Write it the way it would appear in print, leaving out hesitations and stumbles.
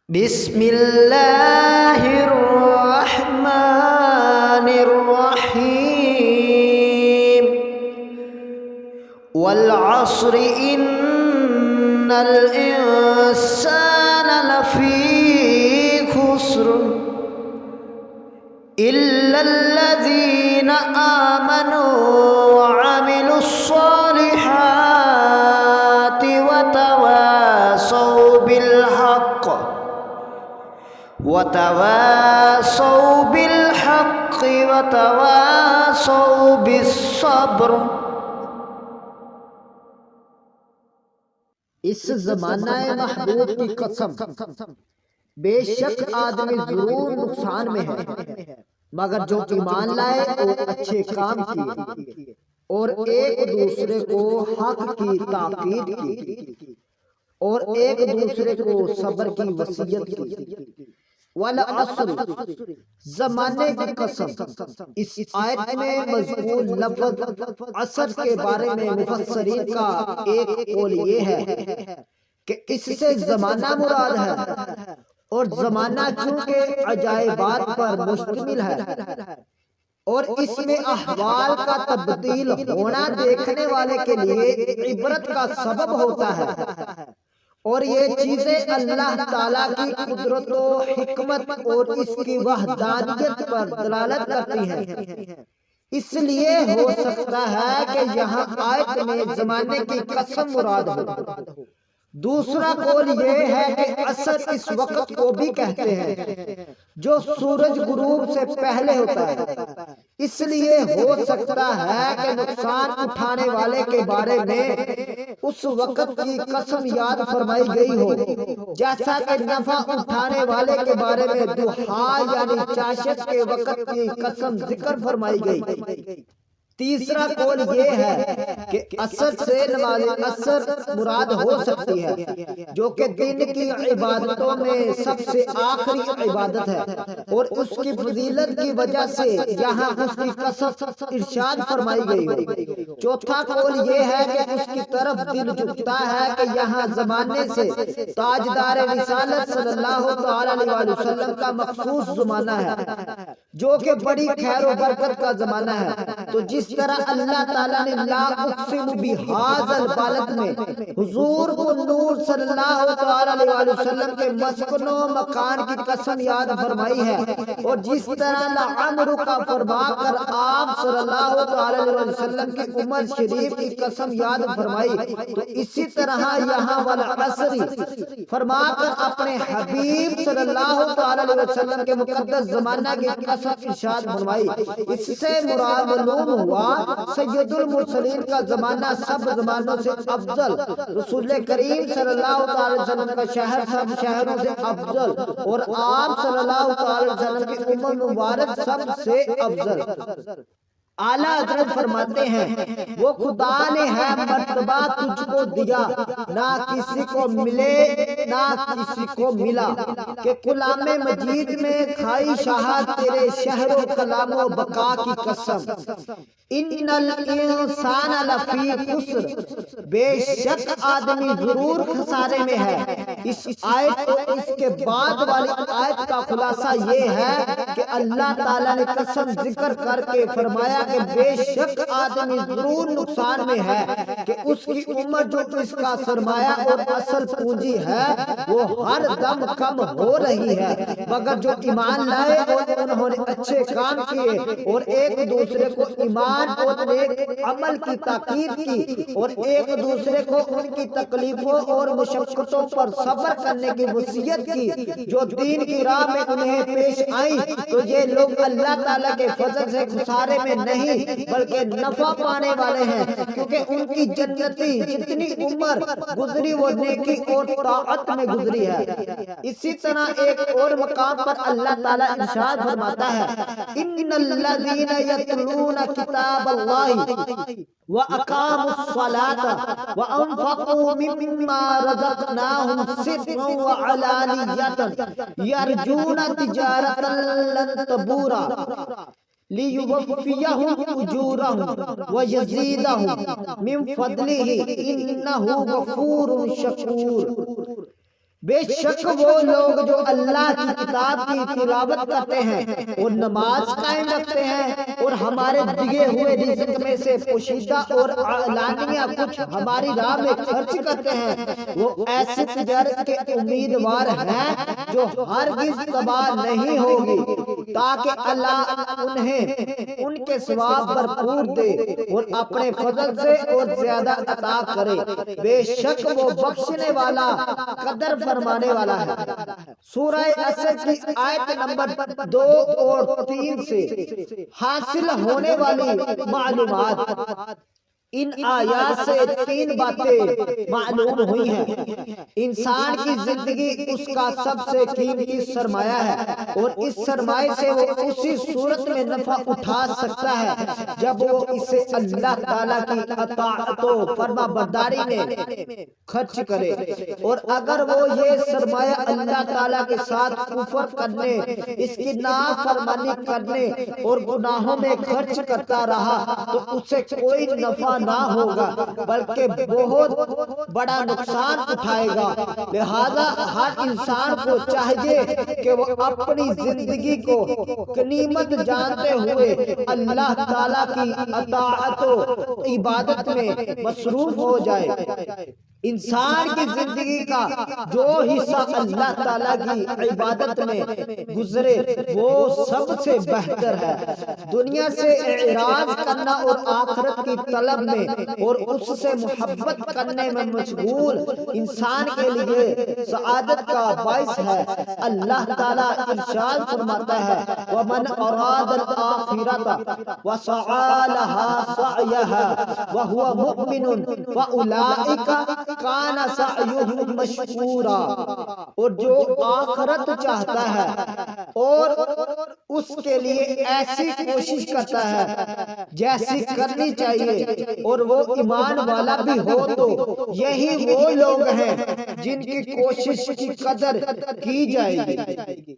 بسم اللہ الرحمن الرحیم والعصر ان الانسان لفی خسر الا الذین آمنوا وعملوا الصالحات وتواصوا بالحق وتواصوا بالصبر۔ اس زمانہ محبوب کی قسم، بے شک آدمی ضرور نقصان میں ہے، مگر جو ایمان لائے اور اچھے کام کیے اور ایک دوسرے کو حق کی تاکید کی اور ایک دوسرے کو صبر کی وصیت کی۔ والعصر، زمانے کی قسم۔ اس آیت میں مذکور لفظ عصر کے بارے میں مفسرین کا ایک قول یہ ہے کہ اس سے زمانہ مراد ہے، اور زمانہ چونکہ عجائبات پر مشتمل ہے اور اس میں احوال کا تبدیل ہونا دیکھنے والے کے لیے عبرت کا سبب ہوتا ہے، اور یہ چیزیں اللہ تعالیٰ کی قدرت و حکمت اور اس کی وحدانیت پر دلالت کرتی ہیں۔ اس لیے ہو سکتا ہے کہ یہاں آیت میں زمانے کی قسم مراد ہو۔ دوسرا قول یہ ہے کہ عصر اس وقت کو بھی کہتے ہیں جو سورج غروب سے پہلے ہوتا ہے، اس لیے ہو سکتا ہے کہ نقصان اٹھانے والے کے بارے میں اس وقت کی قسم یاد فرمائی گئی ہو، جیسا کہ نفع اٹھانے والے کے بارے میں ضحیٰ یعنی چاشت کے وقت کی قسم ذکر فرمائی گئی۔ تیسرا قول یہ ہے کہ عصر سے نماز عصر مراد ہو سکتی ہے، جو کہ دن کی عبادتوں میں سب سے آخری عبادت ہے، اور اس کی فضیلت کی وجہ سے یہاں اس کی قسم ارشاد فرمائی گئی ہو۔ چوتھا قول یہ ہے کہ اس کی طرف دل جھکتا ہے کہ یہاں زمانے سے تاجدار رسالت صلی اللہ علیہ وسلم کا مخصوص زمانہ ہے، جو کہ بڑی خیر و برکت کا زمانہ ہے۔ تو جس طرح اللہ تعالیٰ نے لا اقسم بہذا البلد میں حضور نور صلی اللہ علیہ وسلم کے مسکن و مکان کی قسم یاد فرمائی ہے، اور جس طرح لعمرک فرما کر آپ صلی اللہ علیہ وسلم کی عمر شریف کی قسم یاد فرمائی، تو اسی طرح یہاں والعصر فرما کر اپنے حبیب صلی اللہ علیہ وسلم کے مقدس زمانہ کی قسم ارشاد فرمائی۔ اس سے مراد معلوم ہوا سید المرسلین کا زمانہ سب زمانوں سے افضل، رسول کریم صلی اللہ علیہ وسلم کا شہر سب شہروں سے افضل، اور آپ صلی اللہ علیہ وسلم کی عمر مبارک سب سے افضل۔ اعلیٰ حضرت فرماتے ہیں وہ خدا نے ہے مرتبہ تجھ کو دیا، نہ کسی کو ملے نہ کسی کو ملا، کہ کلام مجید میں کھائی شاہد تیرے شہر و کلام و بقا کی قسم۔ ان الانسان لفی خسر، بے شک آدمی ضرور خسارے میں ہے۔ اس آیت اور اس کے بعد والی آیت کا خلاصہ یہ ہے کہ اللہ تعالیٰ نے قسم ذکر کر کے فرمایا کہ بے شک آدمی ضرور نقصان میں ہے، کہ اس کی عمر جو اس کا سرمایہ اور اصل پونجی ہے وہ ہر دم کم ہو رہی ہے، مگر جو ایمان لائے اور انہوں نے اچھے کام کیے اور ایک دوسرے کو ایمان اور نیک عمل کی تاکید کی اور ایک دوسرے کو ان کی تکلیفوں اور مشقتوں پر صبر کرنے کی وصیت کی جو دین کی راہ میں انہیں پیش آئی، تو یہ لوگ اللہ تعالیٰ کے فضل سے خسارے میں نہیں بلکہ نفع پانے والے ہیں، کیونکہ ان کی جنتی جتنی عمر گزری وہ نیکی اور طاعت میں گزری ہے۔ اسی طرح ایک اور مقام پر اللہ تعالیٰ ارشاد فرماتا ہے ان الذین یتلون کتاب اللہ وَأَقَامُوا الصَّلَاةَ وَأَنفَقُوا مِمَّا رَزَقْنَاهُمْ سِرًّا وَعَلَانِيَّةً يَرْجُونَ تِجَارَةً لَّن تَبُورَ لِيُوَفِّيَهُمْ أُجُورَهُمْ وَيَزِيدَهُمْ مِن فَضْلِهِ إِنَّهُ غَفُورٌ شَكُورٌ۔ بے شک وہ لوگ جو اللہ کی کتاب کی تلاوت کرتے ہیں اور نماز قائم رکھتے ہیں اور ہمارے دیے ہوئے رزق میں سے پوشیدہ اور علانیہ کچھ ہماری راہ میں خرچ کرتے ہیں، وہ ایسی تجارت کے امیدوار ہیں جو ہرگز تباہ نہیں ہوگی، تاکہ اللہ انہیں ان کے ثواب بھرپور دے اور اپنے فضل سے اور زیادہ عطا کرے۔ بے شک وہ بخشنے والا قدر فرمانے والا ہے۔ سورہ عصر کی آیت نمبر 2 اور 3 سے حاصل ہونے والی معلومات، ان آیات سے 3 باتیں معلوم ہوئی ہیں۔ انسان کی زندگی اس کا سب سے قیمتی سرمایہ ہے اور اس سرمایہ سے وہ اسی صورت میں نفع اٹھا سکتا ہے جب وہ اسے اللہ تعالیٰ کی اطاعت و فرما برداری میں خرچ کرے، اور اگر وہ یہ سرمایہ اللہ تعالیٰ کے ساتھ کفر کرنے، اس کی نافرمانی کرنے اور گناہوں میں خرچ کرتا رہا تو اسے کوئی نفع نہ ہوگا بلکہ بہت بڑا نقصان اٹھائے گا۔ لہذا ہر انسان کو چاہیے کہ وہ اپنی زندگی کو غنیمت جانتے ہوئے اللہ تعالیٰ کی اطاعت و عبادت میں مصروف ہو جائے۔ انسان کی زندگی کا جو حصہ اللہ تعالیٰ کی عبادت میں گزرے وہ سب سے بہتر ہے۔ دنیا سے اعراض کرنا اور آخرت کی طلب میں اور اس سے محبت کرنے میں مشغول انسان کے لیے سعادت کا باعث ہے۔ اللہ تعالیٰ ارشاد فرماتا ہے وَمَنْ أَرَادَ الْآخِرَةَ وَسَعَى لَهَا سَعْيَهَا وَهُوَ مُؤْمِنٌ فَأُولَئِكَ کان سعیہم مشکورا، اور جو آخرت چاہتا ہے اور اس کے لیے ایسی کوشش کرتا ہے جیسی کرنی چاہیے اور وہ ایمان والا بھی ہو، تو یہی وہ لوگ ہیں جن کی کوشش کی قدر کی جائے گی۔